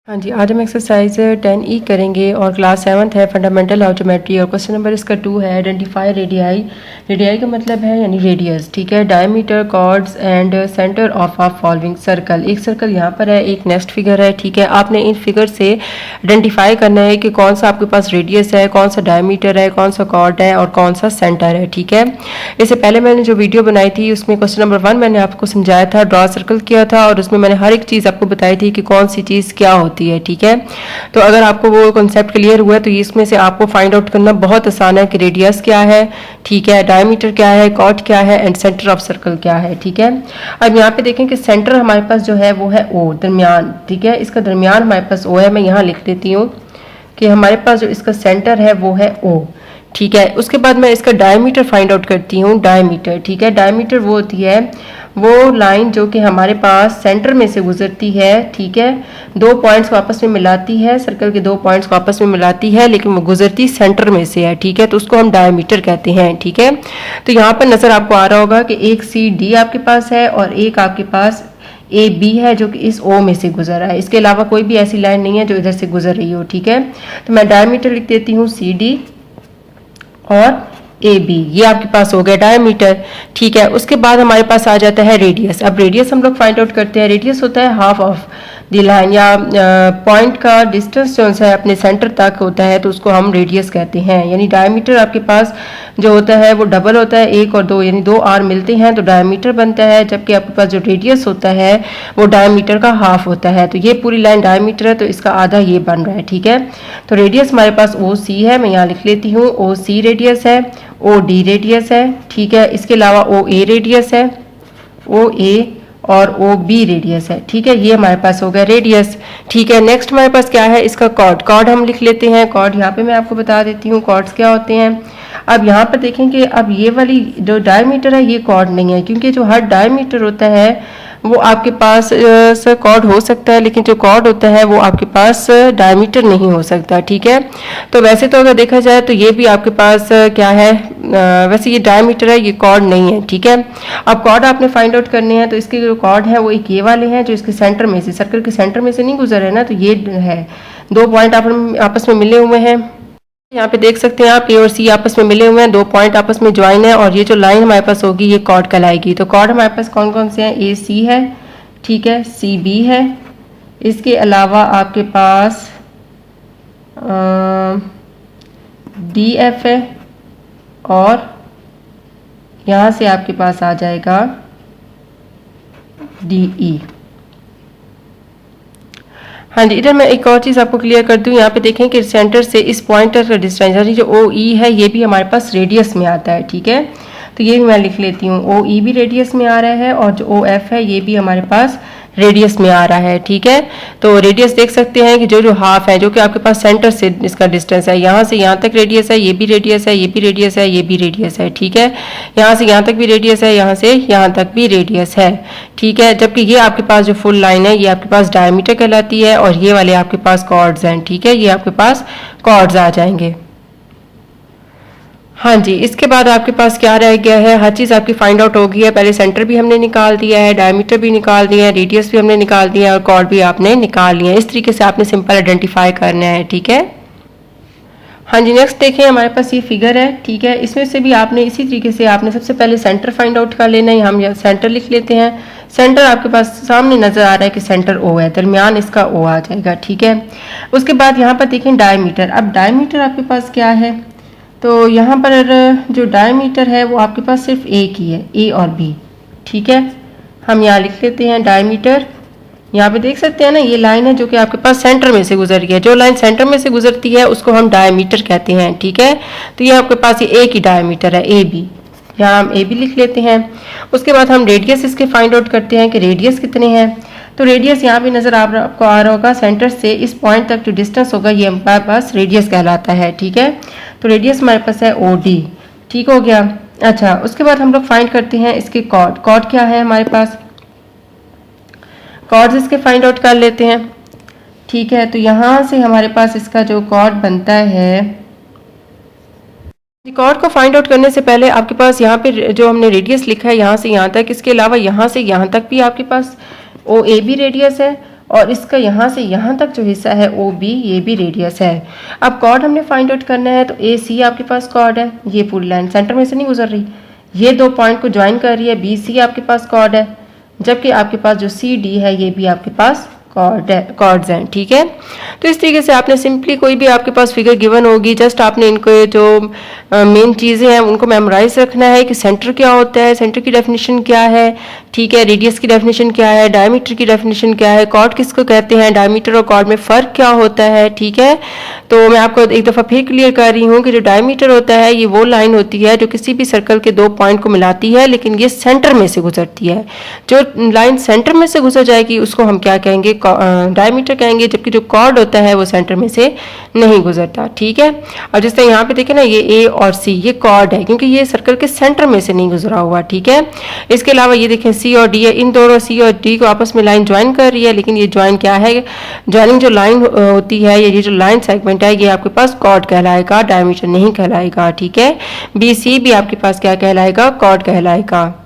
हाँ जी, आज हम एक्सरसाइज 10E करेंगे और क्लास 7th है फंडामेंटल ऑफ ज्योमेट्री और क्वेश्चन नंबर इसका 2 है आइडेंटिफाई रेडियाई। रेडियाई का मतलब है यानी रेडियस, ठीक है। Diameter, chords and centre of a following circle. एक सर्कल यहाँ पर है, एक नेक्स्ट फिगर है, ठीक है। आपने इन फिगर से आइडेंटिफाई करना है कि कौन सा आपके पास रेडियस है, कौन सा डायमीटर है, कौन सा कॉर्ड है और कौन सा सेंटर है, ठीक है। इससे पहले मैंने जो वीडियो बनाई थी उसमें क्वेश्चन नंबर 1 मैंने आपको समझाया था, ड्रॉ सर्कल किया था और उसमें मैंने हर एक चीज़ आपको बताई थी कि कौन सी चीज़ क्या होती है, ठीक है। तो अगर आपको वो कॉन्सेप्ट क्लियर हुआ है तो इसमें से आपको फाइंड आउट करना बहुत आसान है कि रेडियस क्या है, ठीक है, डायमीटर क्या है, कॉर्ड क्या है एंड सेंटर ऑफ सर्कल क्या है, ठीक है। अब यहाँ पे देखें कि सेंटर हमारे पास जो है वो है ओ, दरमियान, ठीक है। इसका दरमियान हमारे पास ओ है। मैं यहाँ लिख देती हूँ कि हमारे पास जो इसका सेंटर है वो है ओ, ठीक है। उसके बाद मैं इसका डायमीटर फाइंड आउट करती हूँ, डायमीटर, ठीक है। डायमीटर वो होती है वो लाइन जो कि हमारे पास सेंटर में से गुजरती है, ठीक है। दो पॉइंट्स को आपस में मिलाती है, सर्कल के दो पॉइंट्स को आपस में मिलाती है, लेकिन वो गुजरती सेंटर में से है, ठीक है। तो उसको हम डायमीटर कहते हैं, ठीक है। तो यहाँ पर नजर आपको आ रहा होगा कि एक सी डी आपके पास है और एक आपके पास ए बी है जो कि इस ओ में से गुजर रहा है। इसके अलावा कोई भी ऐसी लाइन नहीं है जो इधर से गुजर रही हो, ठीक है। तो मैं डायमीटर लिख देती हूँ सी डी और ए बी, ये आपके पास हो गया डायमीटर, ठीक है। उसके बाद हमारे पास आ जाता है रेडियस। अब रेडियस हम लोग फाइंड आउट करते हैं। रेडियस होता है हाफ ऑफ द लाइन या पॉइंट का डिस्टेंस जो है अपने सेंटर तक होता है, तो उसको हम रेडियस कहते हैं। यानी डायमीटर आपके पास जो होता है वो डबल होता है, एक और दो यानी दो आर मिलते हैं तो डायमीटर बनता है, जबकि आपके पास जो रेडियस होता है वो डायमीटर का हाफ होता है। तो ये पूरी लाइन डायमीटर है तो इसका आधा ये बन रहा है, ठीक है। तो रेडियस हमारे पास ओ सी है, मैं यहाँ लिख लेती हूँ ओ सी रेडियस है, ओ डी रेडियस है, ठीक है। इसके अलावा ओ ए रेडियस है, ओ ए और ओ बी रेडियस है, ठीक है। ये हमारे पास हो गया रेडियस, ठीक है। नेक्स्ट हमारे पास क्या है, इसका कॉर्ड। कॉर्ड हम लिख लेते हैं। कॉर्ड यहाँ पे मैं आपको बता देती हूँ कॉर्ड्स क्या होते हैं। अब यहाँ पर देखें कि अब ये वाली जो डायमीटर है ये कॉर्ड नहीं है, क्योंकि जो हर डायमीटर होता है वो आपके पास कॉर्ड हो सकता है, लेकिन जो कॉर्ड होता है वो आपके पास डायमीटर नहीं हो सकता, ठीक है। तो वैसे तो अगर देखा जाए तो ये भी आपके पास क्या है, वैसे ये डायमीटर है, ये कॉर्ड नहीं है, ठीक है। अब कॉर्ड आपने फाइंड आउट करने हैं तो इसके जो कॉर्ड है वो एक ये वाले हैं जो इसके सेंटर में से, सर्कल के सेंटर में से नहीं गुजर है ना, तो ये है दो पॉइंट आपस में मिले हुए हैं। यहाँ पे देख सकते हैं आप ए और सी आपस में मिले हुए हैं, दो पॉइंट आपस में ज्वाइन है और ये जो लाइन हमारे पास होगी ये कॉर्ड कहलाएगी। तो कॉर्ड हमारे पास कौन कौन से हैं, ए सी है, ठीक है, सी बी है, इसके अलावा आपके पास डी एफ है और यहाँ से आपके पास आ जाएगा डी ई। हाँ जी, इधर मैं एक और चीज़ आपको क्लियर कर दूँ। यहाँ पे देखें कि सेंटर से इस पॉइंट का डिस्टेंस यानी जो ओ ई है ये भी हमारे पास रेडियस में आता है, ठीक है। तो ये भी मैं लिख लेती हूँ, ओ ई भी रेडियस में आ रहा है और जो ओ एफ है ये भी हमारे पास रेडियस में आ रहा है, ठीक है। तो रेडियस देख सकते हैं कि जो जो हाफ है जो कि आपके पास सेंटर से इसका डिस्टेंस है, यहाँ से यहाँ तक रेडियस है, ये भी रेडियस है, ये भी रेडियस है, ये भी रेडियस है, ठीक है। यहाँ से यहाँ तक भी रेडियस है, यहाँ से यहाँ तक भी रेडियस है, ठीक है। जबकि ये आपके पास जो फुल लाइन है ये आपके पास डायमीटर कहलाती है और ये वाले आपके पास कॉर्ड्स हैं, ठीक है। ये आपके पास कॉर्ड्स आ जाएंगे। हाँ जी, इसके बाद आपके पास क्या रह गया है, हर चीज़ आपकी फाइंड आउट हो गई है। पहले सेंटर भी हमने निकाल दिया है, डायमीटर भी निकाल दिया है, रेडियस भी हमने निकाल दिया है और कॉर्ड भी आपने निकाल लिया है। इस तरीके से आपने सिंपल आइडेंटिफाई करना है, ठीक है। हाँ जी, नेक्स्ट देखें हमारे पास ये फिगर है, ठीक है। इसमें से भी आपने इसी तरीके से आपने सबसे पहले सेंटर फाइंड आउट कर लेना है। हम यहाँ सेंटर लिख लेते हैं। सेंटर आपके पास सामने नजर आ रहा है कि सेंटर ओ है, दरमियान इसका ओ आ जाएगा, ठीक है। उसके बाद यहाँ पर देखें डायमीटर। अब डायमीटर आपके पास क्या है, तो यहाँ पर जो डायमीटर है वो आपके पास सिर्फ एक ही है, ए और बी, ठीक है। हम यहाँ लिख लेते हैं डायमीटर। यहाँ पे देख सकते हैं ना ये लाइन है जो कि आपके पास सेंटर में से गुजर रही है। जो लाइन सेंटर में से गुजरती है उसको हम डायमीटर कहते हैं, ठीक है। तो ये आपके पास ये एक ही डायमीटर है, ए बी, यहाँ हम ए बी लिख लेते हैं। उसके बाद हम रेडियस इसके फाइंड आउट करते हैं कि रेडियस कितने हैं। तो रेडियस यहाँ पे नजर आपको आ रहा होगा, सेंटर से इस पॉइंट तक जो डिस्टेंस होगा ये हमारे पास रेडियस कहलाता है, ठीक है। तो रेडियस हमारे पास है ओ डी, ठीक हो गया। अच्छा, उसके बाद हम लोग फाइंड करते हैं इसके कॉर्ड। कॉर्ड क्या है हमारे पास, कॉर्ड्स इसके फाइंड आउट कर लेते हैं, ठीक है। तो यहाँ से हमारे पास इसका जो कॉर्ड बनता है, कॉर्ड को फाइंड आउट करने से पहले आपके पास यहाँ पे जो हमने रेडियस लिखा है यहाँ से यहाँ तक, इसके अलावा यहाँ से यहाँ तक भी आपके पास ओ ए बी रेडियस है और इसका यहाँ से यहाँ तक जो हिस्सा है ओ बी, ये भी रेडियस है। अब कॉर्ड हमने फाइंड आउट करना है, तो ए सी आपके पास कॉर्ड है, ये पूरी लाइन सेंटर में से नहीं गुजर रही, ये 2 पॉइंट को ज्वाइन कर रही है, बी सी आपके पास कॉर्ड है, जबकि आपके पास जो सी डी है ये भी आपके पास कॉर्ड्स हैं, ठीक है। तो इस तरीके से आपने सिंपली कोई भी आपके पास फिगर गिवन होगी, जस्ट आपने इनको जो मेन चीज़ें हैं उनको मेमोराइज रखना है कि सेंटर क्या होता है, सेंटर की डेफिनेशन क्या है, ठीक है, रेडियस की डेफिनेशन क्या है, डायमीटर की डेफिनेशन क्या है, कॉर्ड किसको कहते हैं, डायमीटर और कॉर्ड में फ़र्क क्या होता है, ठीक है। तो मैं आपको एक दफ़ा फिर क्लियर कर रही हूँ कि जो डायमीटर होता है ये वो लाइन होती है जो किसी भी सर्कल के 2 पॉइंट को मिलाती है, लेकिन ये सेंटर में से गुजरती है। जो लाइन सेंटर में से गुजर जाएगी उसको हम क्या कहेंगे, डायमीटर कहेंगे, जबकि जो कॉर्ड होता है वो सेंटर में से नहीं गुजरता, ठीक है। और जिस तरह यहाँ पे देखें ना, ये ए और सी ये कॉर्ड है क्योंकि ये सर्कल के सेंटर में से नहीं गुजरा हुआ, ठीक है। इसके अलावा ये देखें सी और डी है, इन दोनों सी और डी को आपस में लाइन ज्वाइन कर रही है, लेकिन ये ज्वाइन क्या है, ज्वाइनिंग जो लाइन होती है, ये जो लाइन सेगमेंट है ये आपके पास कॉर्ड कहलाएगा, डायमीटर नहीं कहलाएगा, ठीक है। बी सी भी आपके पास क्या कहलाएगा, कॉर्ड कहलाएगा।